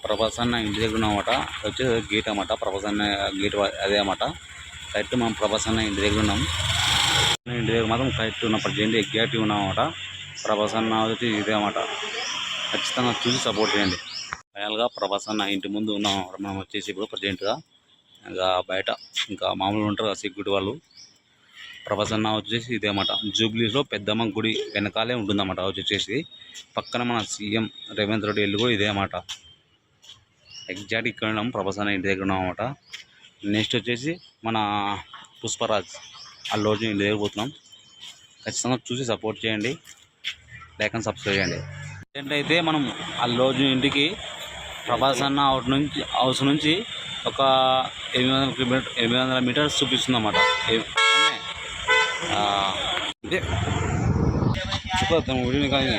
ప్రభాస్ అన్న ఇంటి దగ్గర ఉన్నమాట. వచ్చి గేట్ అన్నమాట. ప్రభాస్ అన్న గేట్ అదే అన్నమాట. కరెక్ట్ మనం ప్రభాస్ అన్న ఇంటి దగ్గర ఉన్నాం. ఇంటి దగ్గర మాత్రం కరెక్ట్ ఉన్న ప్రజెంట్ ఎగ్జాక్ట్గా ఉన్నామన్నమాట. ప్రభాస్ అన్న వచ్చి ఇదే అన్నమాట. ఖచ్చితంగా చూసి సపోర్ట్ చేయండి. ఫైనల్గా ప్రభాస్ అన్న ఇంటి ముందు ఉన్నాం మనం వచ్చేసి ఇప్పుడు ప్రజెంట్గా. ఇంకా బయట ఇంకా మామూలుగా ఉంటారు కదా సెక్యూరిటీ వాళ్ళు. ప్రభాస్ అన్న వచ్చేసి ఇదే అన్నమాట. జూబ్లీస్లో పెద్దమ్మ గుడి వెనకాలే ఉంటుందన్నమాట. వచ్చేసి పక్కన మన సీఎం రేవంత్ రెడ్డి ఇల్లు కూడా ఇదే అన్నమాట. ఎగ్జాక్ట్ ఇక్కడ ఉన్నాం. ప్రభాస్ అన్న ఇంటి దగ్గర ఉన్నాం అన్నమాట. నెక్స్ట్ వచ్చేసి మన పుష్పరాజ్ అల్లు అర్జున్ ఇంటి దగ్గర పోతున్నాం. ఖచ్చితంగా చూసి సపోర్ట్ చేయండి. లైక్ అండ్ సబ్స్క్రైబ్ చేయండి. ఏంటంటే మనం అల్లు అర్జున్ ఇంటికి ప్రభాస్ అన్న హౌస్ నుంచి ఒక 800 మీటర్స్ చూపిస్తుంది అన్నమాట. చూద్దాం వీడియోని కానీ